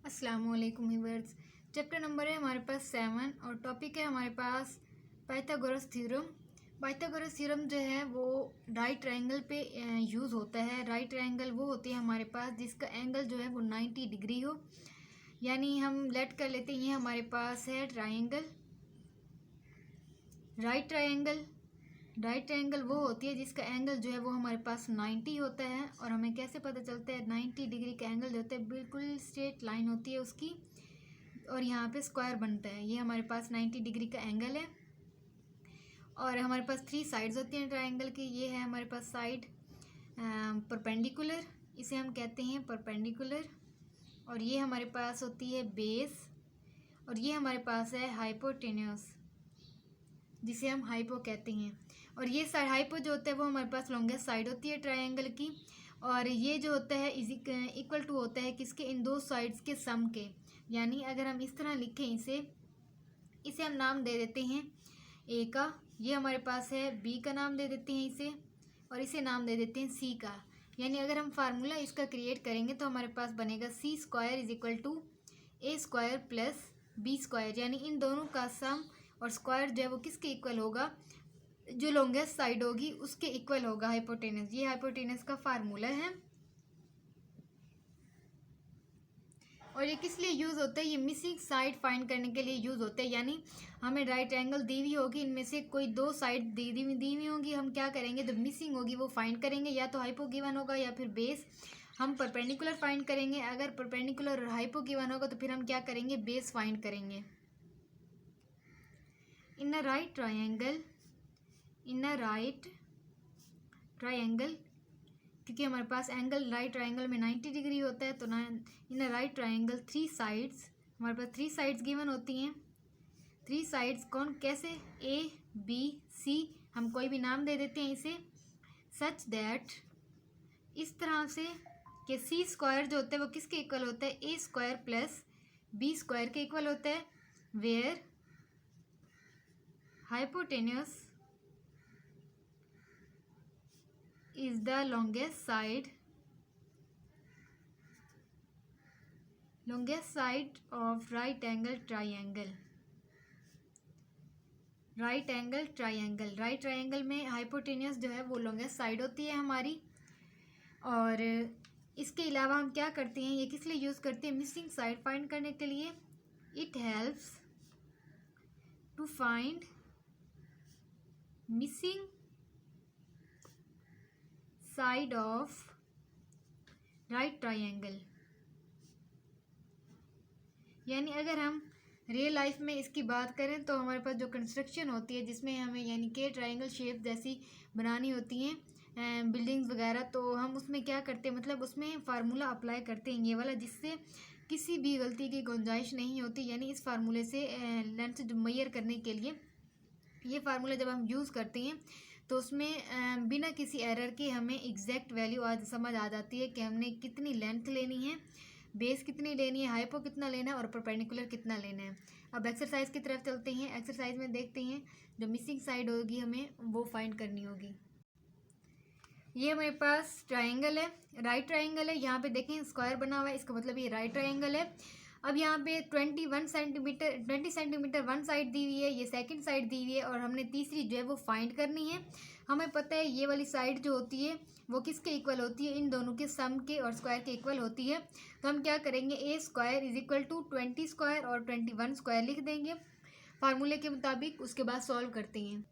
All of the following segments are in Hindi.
अस्सलामुअलैकुम व्यूअर्स। चैप्टर नंबर है हमारे पास 7 और टॉपिक है हमारे पास पाइथागोरस थ्योरम। पाइथागोरस थ्योरम जो है वो राइट ट्रायंगल पे यूज़ होता है। राइट ट्रायंगल वो होती है हमारे पास जिसका एंगल जो है वो 90 डिग्री हो। यानी हम लेट कर लेते हैं, ये हमारे पास है ट्रायंगल। राइट ट्रायंगल वो होती है जिसका एंगल जो है वो हमारे पास 90 होता है। और हमें कैसे पता चलता है 90 डिग्री का एंगल जो होता है बिल्कुल स्ट्रेट लाइन होती है उसकी, और यहाँ पे स्क्वायर बनता है। ये हमारे पास 90 डिग्री का एंगल है और हमारे पास 3 साइड्स होती हैं ट्रायंगल की। ये है हमारे पास साइड परपेंडिकुलर, इसे हम कहते हैं परपेंडिकुलर। और ये हमारे पास होती है बेस, और ये हमारे पास है हाइपोटेन्यूस जिसे हम हाइपो कहते हैं। और ये साइड हाइपो जो होता है वो हमारे पास लॉन्गेस्ट साइड होती है ट्रायंगल की। और ये जो होता है इक्वल टू होता है किसके, इन दो साइड्स के सम के। यानी अगर हम इस तरह लिखें इसे हम नाम दे देते हैं ए का, ये हमारे पास है बी का नाम दे देते हैं इसे, और इसे नाम दे देते हैं सी का। यानी अगर हम फार्मूला इसका क्रिएट करेंगे तो हमारे पास बनेगा C square is equal to A square plus B square. यानी इन दोनों का सम और स्क्वायर जो है वो किसके इक्वल होगा, जो लॉन्गेस्ट साइड होगी उसके इक्वल होगा हाइपोटेनस। ये हाइपोटेनस का फार्मूला है। और ये किस लिए यूज़ होता है, ये मिसिंग साइड फाइंड करने के लिए यूज़ होता है। यानी हमें राइट एंगल दी हुई होगी, इनमें से कोई दो साइड दी हुई होंगी, हम क्या करेंगे जो मिसिंग होगी वो फाइंड करेंगे। या तो हाइपो गिवन होगा या फिर बेस। हम परपेंडिकुलर फाइंड करेंगे, अगर परपेंडिकुलर और हाइपो गिवन होगा तो फिर हम क्या करेंगे, बेस फाइंड करेंगे। इन अ राइट ट्रायंगल क्योंकि हमारे पास एंगल राइट ट्रायंगल में 90 डिग्री होता है, तो इन अ राइट ट्रायंगल 3 साइड्स, हमारे पास 3 साइड्स गिवन होती हैं। 3 साइड्स कौन कैसे, ए बी सी, हम कोई भी नाम दे देते हैं इसे, सच दैट इस तरह से कि सी स्क्वायर जो होता है वो किसके इक्वल होता है, A square plus B square के इक्वल होता है। Where hypotenuse is the longest side of right angle triangle। Right triangle में हाइपोटेन्यूस जो है वो लॉन्गेस्ट साइड होती है हमारी। और इसके अलावा हम क्या करते हैं, ये किस लिए यूज़ करते हैं, मिसिंग साइड फाइंड करने के लिए। It helps to find missing side of right triangle. यानी अगर हम रियल लाइफ में इसकी बात करें तो हमारे पास जो कंस्ट्रक्शन होती है जिसमें हमें यानी कि ट्रायंगल शेप जैसी बनानी होती हैं बिल्डिंग्स वगैरह, तो हम उसमें क्या करते हैं, मतलब उसमें फार्मूला अप्लाई करते हैं ये वाला, जिससे किसी भी गलती की गुंजाइश नहीं होती। यानी इस फार्मूले से लेंथ जो मेजर करने के लिए ये फार्मूला जब हम यूज़ करते हैं तो उसमें बिना किसी एरर के हमें एग्जैक्ट वैल्यू आज समझ आ जाती है कि हमने कितनी लेंथ लेनी है, बेस कितनी लेनी है, हाइपो कितना लेना है और परपेंडिकुलर कितना लेना है। अब एक्सरसाइज की तरफ चलते हैं। एक्सरसाइज में देखते हैं जो मिसिंग साइड होगी हमें वो फाइंड करनी होगी। ये हमारे पास ट्रायंगल है, राइट ट्रायंगल है। यहाँ पे देखें स्क्वायर बना हुआ है, इसका मतलब ये राइट ट्रायंगल है। अब यहाँ पे 20 सेंटीमीटर वन साइड दी हुई है, ये सेकंड साइड दी हुई है, और हमने तीसरी जो है वो फाइंड करनी है। हमें पता है ये वाली साइड जो होती है वो किसके इक्वल होती है, इन दोनों के सम के और स्क्वायर के इक्वल होती है। तो हम क्या करेंगे, A square is equal to 20 square और 21 स्क्वायर लिख देंगे फार्मूले के मुताबिक। उसके बाद सॉल्व करते हैं।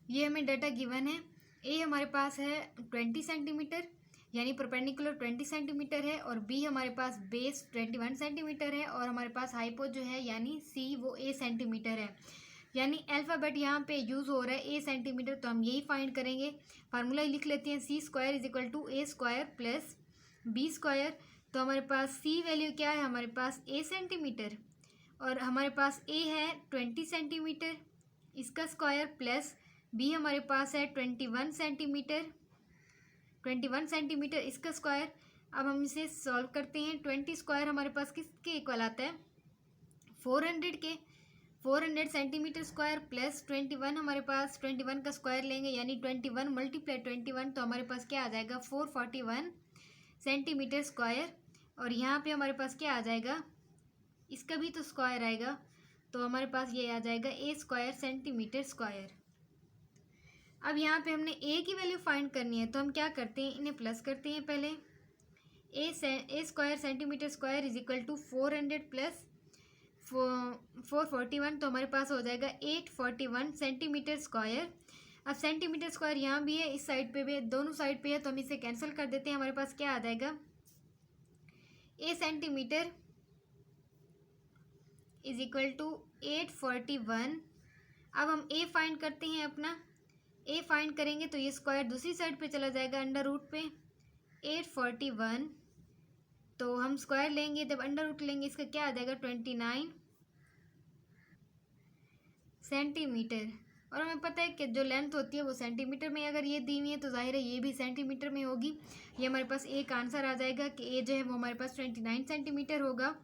ये हमें डाटा गिवन है, ए हमारे पास है 20 सेंटीमीटर यानी परपेंडिकुलर 20 सेंटीमीटर है, और बी हमारे पास बेस 21 सेंटीमीटर है, और हमारे पास हाइपो जो है यानी सी वो ए सेंटीमीटर है। यानी अल्फ़ाबेट यहाँ पे यूज़ हो रहा है ए सेंटीमीटर, तो हम यही फाइंड करेंगे। फार्मूला ही लिख लेते हैं, C square is equal to A square plus B square. तो हमारे पास सी वैल्यू क्या है, हमारे पास ए सेंटीमीटर, और हमारे पास ए है 20 सेंटीमीटर इसका स्क्वायर, प्लस बी हमारे पास है 21 सेंटीमीटर इसका स्क्वायर। अब हम इसे सॉल्व करते हैं। 20 स्क्वायर हमारे पास किसके इक्वल आता है, 400 के, 400 सेंटीमीटर स्क्वायर प्लस 21 हमारे पास 21 का स्क्वायर लेंगे यानी 21 मल्टीप्लाई 21, तो हमारे पास क्या आ जाएगा 441 सेंटीमीटर स्क्वायर। और यहाँ पे हमारे पास क्या आ जाएगा, इसका भी तो स्क्वायर आएगा, तो हमारे पास ये आ जाएगा ए स्क्वायर सेंटीमीटर स्क्वायर। अब यहाँ पे हमने ए की वैल्यू फाइंड करनी है, तो हम क्या करते हैं, इन्हें प्लस करते हैं पहले। A square centimetre square is equal to 400 plus 441, तो हमारे पास हो जाएगा 841 सेंटीमीटर स्क्वायर। अब सेंटीमीटर स्क्वायर यहाँ भी है, इस साइड पे भी है, दोनों साइड पे है, तो हम इसे कैंसिल कर देते हैं। हमारे पास क्या आ जाएगा, ए सेंटीमीटर इज इक्वल टू 841। अब हम ए फाइंड करते हैं अपना। ए फाइंड करेंगे तो ये स्क्वायर दूसरी साइड पे चला जाएगा अंडर रूट पे। 841 तो हम स्क्वायर लेंगे, जब अंडर रूट लेंगे इसका क्या आ जाएगा 29 सेंटीमीटर। और हमें पता है कि जो लेंथ होती है वो सेंटीमीटर में, अगर ये दी हुई है तो जाहिर है ये भी सेंटीमीटर में होगी। ये हमारे पास एक आंसर आ जाएगा कि ए जो है वो हमारे पास 29 सेंटीमीटर होगा।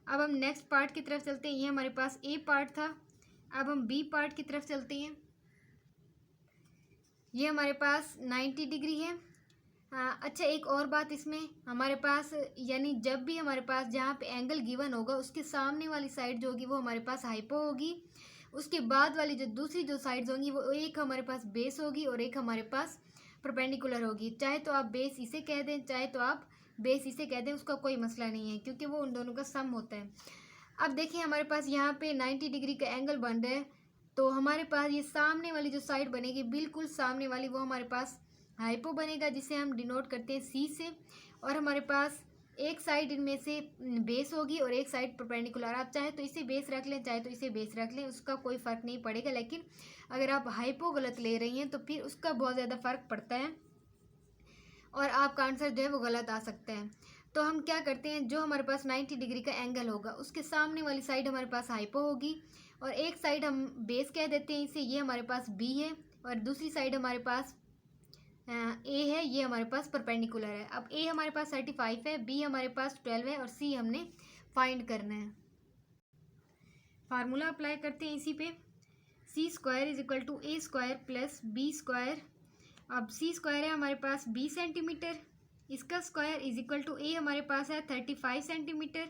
अब हम नेक्स्ट पार्ट की तरफ चलते हैं। ये हमारे पास ए पार्ट था, अब हम बी पार्ट की तरफ चलते हैं। ये हमारे पास 90 डिग्री है। अच्छा, एक और बात इसमें हमारे पास, यानी जब भी हमारे पास जहाँ पे एंगल गिवन होगा उसके सामने वाली साइड जो होगी वो हमारे पास हाइपो होगी, उसके बाद वाली जो दूसरी जो साइड्स होंगी वो एक हमारे पास बेस होगी और एक हमारे पास परपेंडिकुलर होगी। चाहे तो आप बेस इसे कह दें, चाहे तो आप बेस इसे कह दें, उसका कोई मसला नहीं है क्योंकि वो उन दोनों का सम होता है। अब देखिए हमारे पास यहाँ पे 90 डिग्री का एंगल बन रहा है, तो हमारे पास ये सामने वाली जो साइड बनेगी बिल्कुल सामने वाली वो हमारे पास हाइपो बनेगा, जिसे हम डिनोट करते हैं सी से। और हमारे पास एक साइड इनमें से बेस होगी और एक साइड परपेंडिकुलर। आप चाहे तो इसे बेस रख लें, चाहे तो इसे बेस रख लें, उसका कोई फ़र्क नहीं पड़ेगा। लेकिन अगर आप हाइपो गलत ले रही हैं तो फिर उसका बहुत ज़्यादा फ़र्क पड़ता है और आपका आंसर जो है वो गलत आ सकता है। तो हम क्या करते हैं, जो हमारे पास 90 डिग्री का एंगल होगा उसके सामने वाली साइड हमारे पास हाइपो होगी और एक साइड हम बेस कह देते हैं इसे, ये हमारे पास बी है, और दूसरी साइड हमारे पास ए है, ये हमारे पास परपेंडिकुलर है। अब ए हमारे पास 35 है, बी हमारे पास 12 है और सी हमने फाइंड करना है। फार्मूला अप्लाई करते हैं इसी पे। C square is equal to A square plus B square. अब सी स्क्वायर है हमारे पास 20 सेंटीमीटर, इसका square is equal to A हमारे पास है 35 सेंटीमीटर,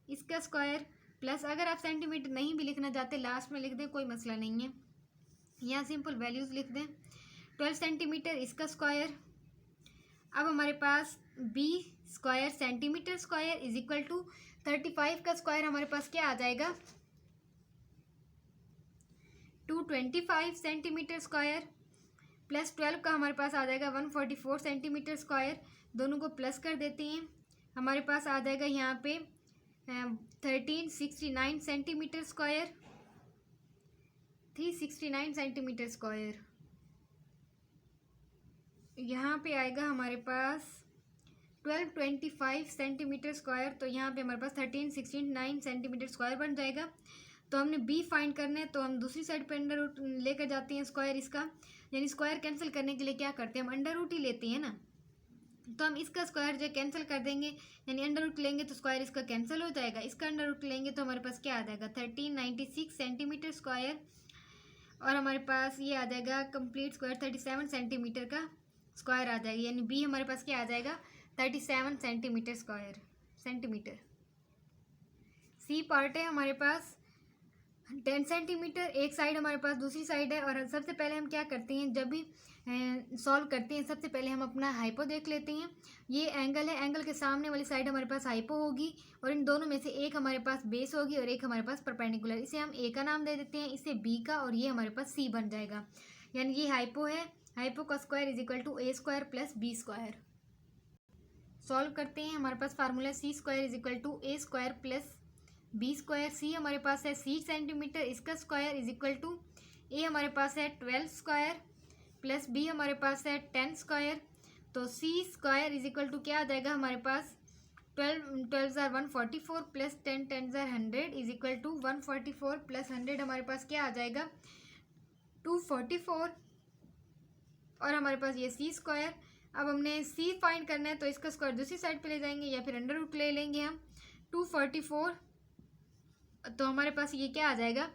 इसका स्क्वायर प्लस, अगर आप सेंटीमीटर नहीं भी लिखना चाहते लास्ट में लिख दें, कोई मसला नहीं है, यहाँ सिंपल वैल्यूज़ लिख दें। 12 सेंटीमीटर इसका स्क्वायर। अब हमारे पास B square centimetre square is equal to 35 का स्क्वायर हमारे पास क्या आ जाएगा 225 सेंटीमीटर स्क्वायर, प्लस 12 का हमारे पास आ जाएगा 144 सेंटीमीटर स्क्वायर। दोनों को प्लस कर देते हैं, हमारे पास आ जाएगा यहाँ पे 1369 सेंटीमीटर स्क्वायर, 369 सेंटीमीटर स्क्वायर। यहाँ पे आएगा हमारे पास 1225 सेंटीमीटर स्क्वायर, तो यहाँ पे हमारे पास 1369 सेंटीमीटर स्क्वायर बन जाएगा। तो हमने बी फाइंड करना है, तो हम दूसरी साइड पे अंडर रूट लेकर जाते हैं स्क्वायर इसका, यानी स्क्वायर कैंसिल करने के लिए क्या करते हैं हम अंडर रूट ही लेते हैं ना, तो हम इसका स्क्वायर जो कैंसिल कर देंगे, यानी अंडर रूट लेंगे तो स्क्वायर इसका कैंसिल हो जाएगा, इसका अंडर रूट लेंगे तो हमारे पास क्या आ जाएगा 1396 सेंटीमीटर स्क्वायर, और हमारे पास ये आ जाएगा कंप्लीट स्क्वायर 37 सेंटीमीटर का स्क्वायर आ जाएगा, यानी बी हमारे पास क्या आ जाएगा 37 centimetre square centimetre. C part है हमारे पास 10 सेंटीमीटर, एक साइड हमारे पास दूसरी साइड है। और सबसे पहले हम क्या करते हैं, जब भी सॉल्व करते हैं सबसे पहले हम अपना हाइपो देख लेते हैं। ये एंगल है, एंगल के सामने वाली साइड हमारे पास हाइपो होगी और इन दोनों में से एक हमारे पास बेस होगी और एक हमारे पास परपेंडिकुलर। इसे हम ए का नाम दे देते हैं, इसे बी का, और ये हमारे पास सी बन जाएगा। यानी ये हाइपो है, हाइपो का square is equal to A square plus B square. Solve करते हैं, हमारे पास formula C square is equal to A square plus B square. C हमारे पास है 60 सेंटीमीटर, इसका square is equal to A हमारे पास है 12 स्क्वायर प्लस बी हमारे पास है 10 स्क्वायर। तो C square is equal to क्या आ जाएगा हमारे पास 12 ज़ार 144 प्लस 10 ज़ार 100 इज इक्वल टू 144 प्लस 100 हमारे पास क्या आ जाएगा 244, और हमारे पास ये सी स्क्वायर। अब हमने सी फाइंड करना है तो इसका स्क्वायर दूसरी साइड पे ले जाएंगे या फिर अंडर रूट ले लेंगे हम 244, तो हमारे पास ये क्या आ जाएगा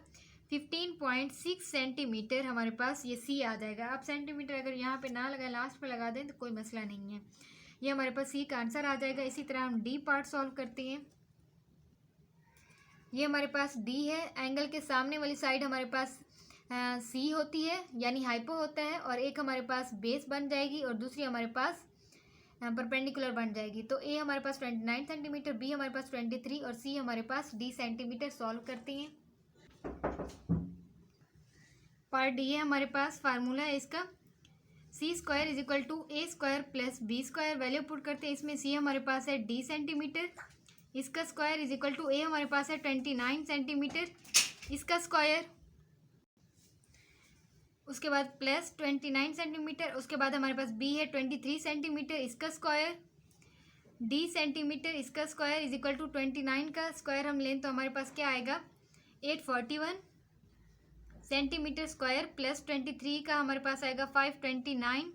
15.6 सेंटीमीटर हमारे पास ये सी आ जाएगा। आप सेंटीमीटर अगर यहाँ पे ना लगाए लास्ट पे लगा दें तो कोई मसला नहीं है। ये हमारे पास सी का आंसर आ जाएगा। इसी तरह हम डी पार्ट सॉल्व करते हैं। ये हमारे पास डी है। एंगल के सामने वाली साइड हमारे पास सी होती है यानी हाइपो होता है, और एक हमारे पास बेस बन जाएगी और दूसरी हमारे पास परपेंडिकुलर बन जाएगी। तो ए हमारे पास 29 सेंटीमीटर, बी हमारे पास 23 और सी हमारे पास डी सेंटीमीटर। सॉल्व करते हैं। पार्ट डी है हमारे पास। फार्मूला है इसका C square is equal to A square plus B square. Value put करते हैं। इसमें सी हमारे पास है डी सेंटीमीटर, इसका square is equal to A हमारे पास है 29 सेंटीमीटर, इसका स्क्वायर, उसके बाद प्लस 29 सेंटीमीटर, उसके बाद हमारे पास बी है 23 सेंटीमीटर, इसका स्क्वायर, डी सेंटीमीटर, इसका स्क्वायर इज इक्वल टू 29 का स्क्वायर हम लें तो हमारे पास क्या आएगा 841 सेंटीमीटर स्क्वायर, प्लस 23 का हमारे पास आएगा 529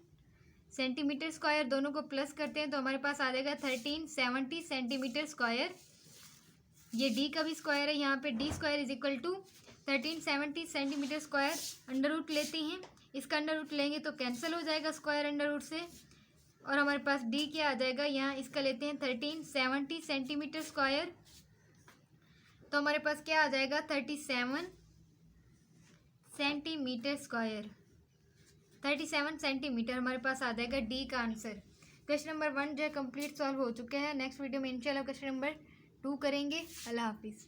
सेंटीमीटर स्क्वायर। दोनों को प्लस करते हैं तो हमारे पास आ जाएगा 1370 सेंटीमीटर स्क्वायर। ये डी का भी स्क्वायर है। यहाँ पे D square is equal to 1370 centimetre square. Under root लेते हैं। इसका अंडर रूट लेंगे तो कैंसिल हो जाएगा स्क्वायर अंडर रूट से, और हमारे पास डी क्या आ जाएगा, यहाँ इसका लेते हैं 1370 सेंटीमीटर स्क्वायर, तो हमारे पास क्या आ जाएगा 37 सेंटीमीटर स्क्वायर। 37 सेंटीमीटर हमारे पास आ जाएगा डी का आंसर। क्वेश्चन नंबर 1 जो है कंप्लीट सॉल्व हो चुके हैं। नेक्स्ट वीडियो में इंशाल्लाह क्वेश्चन नंबर 2 करेंगे। अल्लाह हाफिज़।